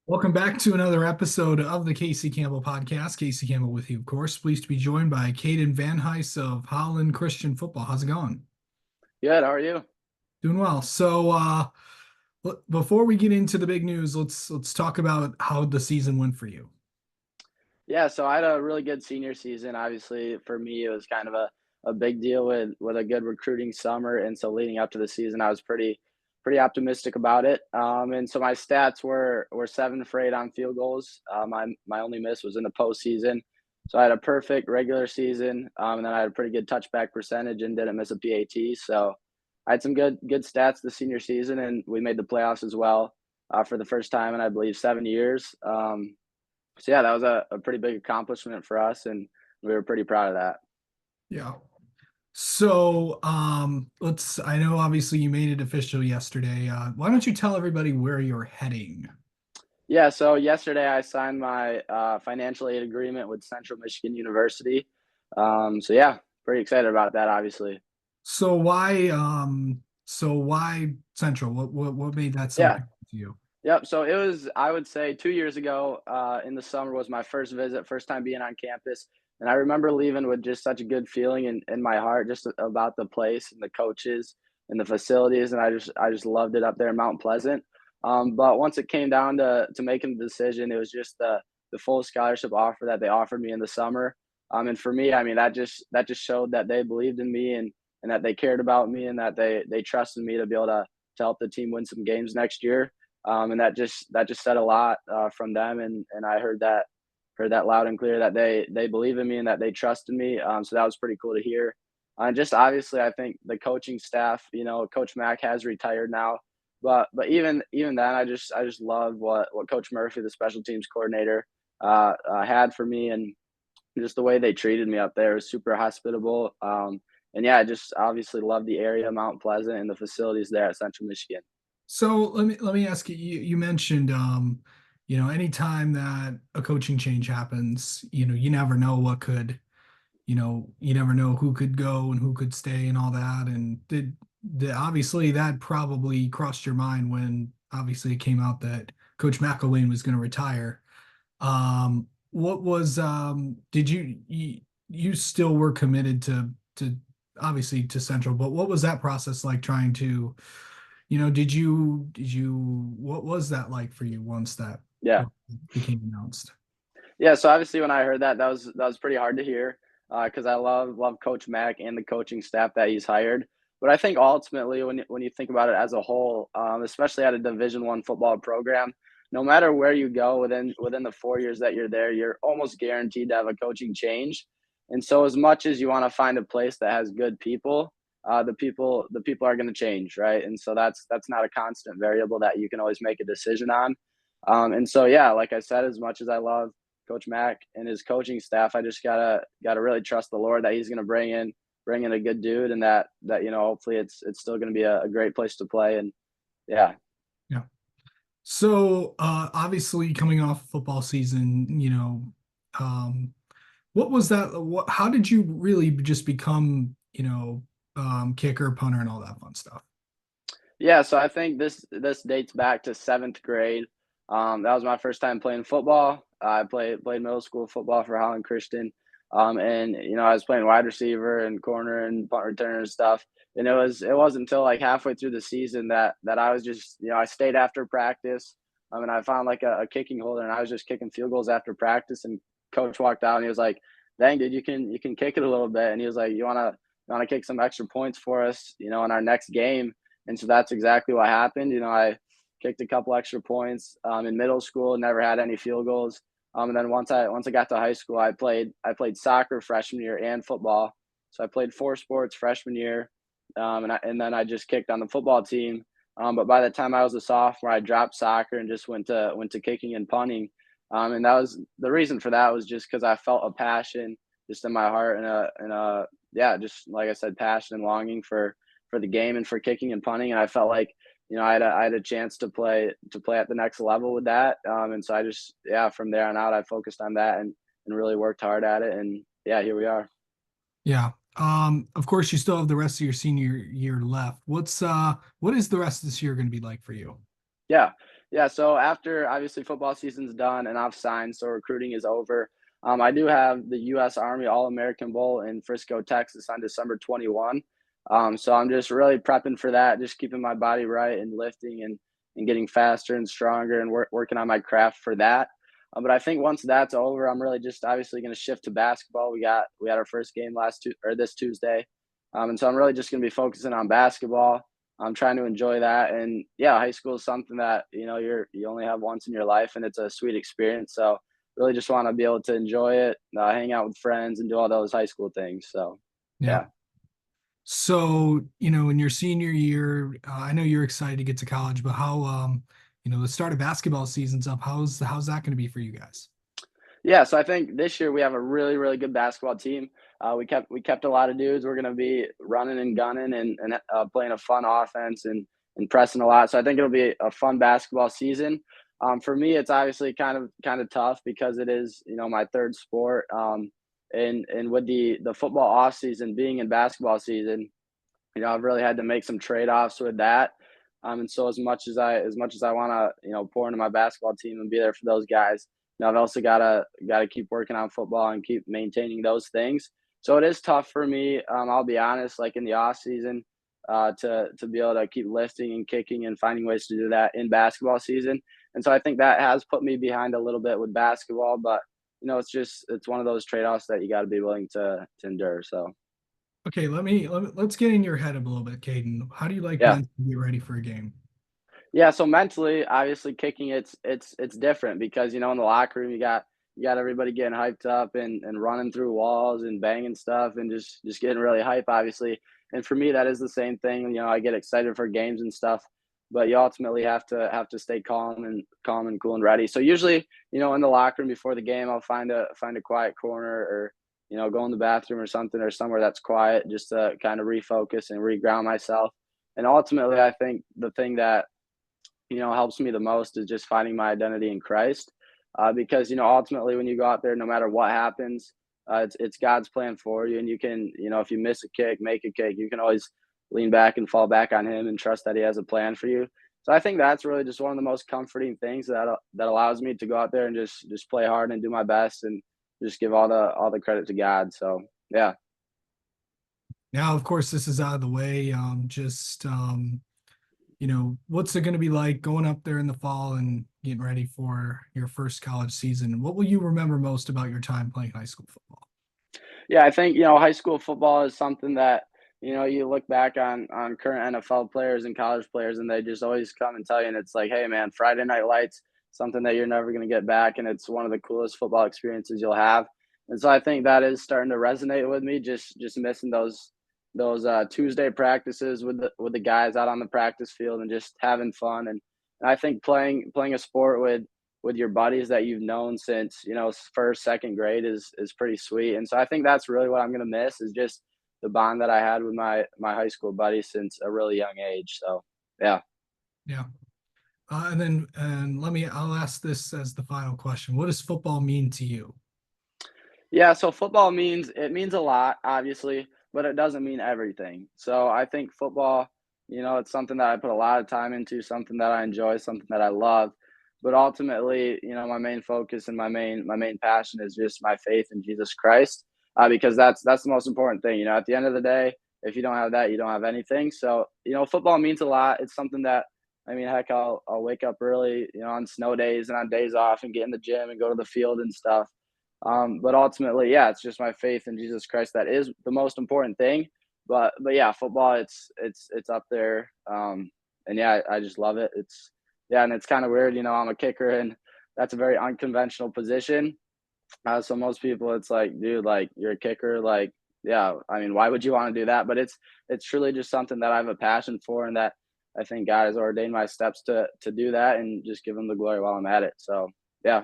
Welcome back to another episode of the Casey Campbell podcast. Casey Campbell with you, of course. Pleased to be joined by Caden VanHuis of Holland Christian Football. How's it going? Good. How are you? Doing well. Before we get into the big news, let's talk about how the season went for you. Yeah, so I had a really good senior season. Obviously, for me, it was kind of a big deal with a good recruiting summer, and so leading up to the season, I was pretty optimistic about it. And so my stats were 7 for 8 on field goals. My only miss was in the postseason. So I had a perfect regular season, and then I had a pretty good touchback percentage and didn't miss a PAT. So I had some good stats the senior season, and we made the playoffs as well for the first time in I believe 7 years. So yeah, that was a pretty big accomplishment for us, and we were pretty proud of that. Yeah. I know obviously you made it official yesterday. Why don't you tell everybody where you're heading? Yeah, so yesterday I signed my financial aid agreement with Central Michigan University. So yeah, pretty excited about that, obviously. So why Central? What made that so Yeah, appealing to you? yep. So it was, I would say, 2 years ago in the summer was my first visit, first time being on campus. And I remember leaving with just such a good feeling in my heart just about the place and the coaches and the facilities. And I just loved it up there in Mount Pleasant. But once it came down to making the decision, it was just the full scholarship offer that they offered me in the summer. And for me, I mean, that just showed that they believed in me and that they cared about me and that they trusted me to be able to help the team win some games next year. And that just said a lot from them, and I heard that loud and clear that they believe in me and that they trust in me. So that was pretty cool to hear. And just obviously, I think the coaching staff, Coach Mack has retired now, but even then, I just love what Coach Murphy, the special teams coordinator, had for me, and just the way they treated me up there was super hospitable. And yeah, I just obviously love the area, Mount Pleasant, and the facilities there at Central Michigan. So let me ask you. You mentioned, anytime that a coaching change happens, you never know what could, you never know who could go and who could stay and all that. And did obviously that probably crossed your mind when obviously it came out that Coach McElwain was going to retire. What was did you still were committed to obviously to Central, but what was that process like trying to, did you what was that like for you once that Yeah. became announced? Yeah, so obviously when I heard that, that was pretty hard to hear, because I love Coach Mack and the coaching staff that he's hired. But I think ultimately, when you think about it as a whole, especially at a Division I football program, no matter where you go within the 4 years that you're there, you're almost guaranteed to have a coaching change. And so, as much as you want to find a place that has good people, the people are going to change, right? And so that's not a constant variable that you can always make a decision on. And so, yeah, like I said, as much as I love Coach Mack and his coaching staff, I just gotta really trust the Lord that he's gonna bring in a good dude, and that hopefully it's still gonna be a great place to play. And yeah. Yeah. So obviously coming off football season, um what was that? How did you really just become, kicker, punter, and all that fun stuff? Yeah, so I think this dates back to 7th grade. That was my first time playing football. I played middle school football for Holland Christian, and I was playing wide receiver and corner and punt returner and stuff. And it wasn't until like halfway through the season that I was just I stayed after practice. And I found like a kicking holder, and I was just kicking field goals after practice. And coach walked out and he was like, "Dang, dude, you can kick it a little bit." And he was like, "You wanna kick some extra points for us, in our next game?" And so that's exactly what happened. I kicked a couple extra points in middle school, never had any field goals. And then once I got to high school, I played soccer freshman year and football. So I played 4 sports freshman year, and then I just kicked on the football team. But by the time I was a sophomore, I dropped soccer and just went to kicking and punting. And that was the reason for that was just because I felt a passion just in my heart and yeah, just like I said, passion and longing for the game and for kicking and punting. And I felt like, I had a chance to play at the next level with that. And so I just, yeah, from there on out, I focused on that and really worked hard at it. And yeah, here we are. Yeah. Of course, you still have the rest of your senior year left. What is the rest of this year going to be like for you? Yeah. Yeah, so after obviously football season's done and I've signed, so recruiting is over. I do have the U.S. Army All-American Bowl in Frisco, Texas on December 21. So I'm just really prepping for that, just keeping my body right and lifting and getting faster and stronger and working on my craft for that. But I think once that's over, I'm really just obviously going to shift to basketball. We had our first game this Tuesday, and so I'm really just going to be focusing on basketball. I'm trying to enjoy that. And yeah, high school is something that, you only have once in your life and it's a sweet experience. So really just want to be able to enjoy it, hang out with friends and do all those high school things. So Yeah. yeah. So, in your senior year, I know you're excited to get to college, but how, the start of basketball season's up. How's that going to be for you guys? Yeah, so I think this year we have a really, really good basketball team. We kept a lot of dudes. We're going to be running and gunning and playing a fun offense and pressing a lot. So I think it'll be a fun basketball season. For me, it's obviously kind of tough because it is my third sport. And with the football off season being in basketball season, I've really had to make some trade offs with that. And so as much as I want to pour into my basketball team and be there for those guys, I've also gotta keep working on football and keep maintaining those things. So it is tough for me. I'll be honest, like in the off season, to be able to keep lifting and kicking and finding ways to do that in basketball season. And so I think that has put me behind a little bit with basketball, but it's one of those trade offs that you got to be willing to endure. So Okay, let's get in your head a little bit, Caden. How do you like yeah. mentally get ready for a game? Yeah, so mentally, obviously kicking it's different because in the locker room you got everybody getting hyped up and running through walls and banging stuff and just getting really hype obviously. And for me that is the same thing. I get excited for games and stuff, but you ultimately have to stay calm and cool and ready. So usually, in the locker room before the game, I'll find a quiet corner or go in the bathroom or something or somewhere that's quiet just to kind of refocus and reground myself. And ultimately, I think the thing that helps me the most is just finding my identity in Christ. Because ultimately, when you go out there, no matter what happens, it's God's plan for you, and you can, if you miss a kick, make a kick, you can always lean back and fall back on Him and trust that He has a plan for you. So I think that's really just one of the most comforting things that allows me to go out there and just play hard and do my best and just give all the credit to God. So yeah. Now, of course, this is out of the way. What's it going to be like going up there in the fall and getting ready for your first college season? What will you remember most about your time playing high school football? Yeah, I think, high school football is something that, you look back on current NFL players and college players and they just always come and tell you and it's like, "Hey man, Friday night lights, something that you're never going to get back and it's one of the coolest football experiences you'll have." And so I think that is starting to resonate with me just missing those Tuesday practices with the guys out on the practice field and just having fun and I think playing a sport with your buddies that you've known since first second grade is pretty sweet, and so I think that's really what I'm gonna miss is just the bond that I had with my high school buddies since a really young age. So yeah. Yeah. I'll ask this as the final question. What does football mean to you? Yeah, so football means a lot, obviously, but it doesn't mean everything. So I think football, it's something that I put a lot of time into, something that I enjoy, something that I love. But ultimately, my main focus and my main passion is just my faith in Jesus Christ, because that's the most important thing. At the end of the day, if you don't have that, you don't have anything. So football means a lot. It's something that I mean, heck, I'll wake up early, on snow days and on days off, and get in the gym and go to the field and stuff. But ultimately, yeah, it's just my faith in Jesus Christ that is the most important thing. But yeah, football, it's up there. And yeah, I just love it. Yeah, and it's kind of weird, I'm a kicker, and that's a very unconventional position. So most people, it's like, dude, like you're a kicker, like yeah. I mean, why would you want to do that? But it's truly just something that I have a passion for, and that I think God has ordained my steps to do that, and just give Him the glory while I'm at it. So yeah,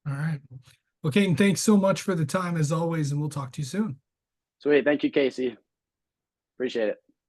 All right. Well, Caden, thanks so much for the time as always, and we'll talk to you soon. sweet. Thank you, Casey. Appreciate it.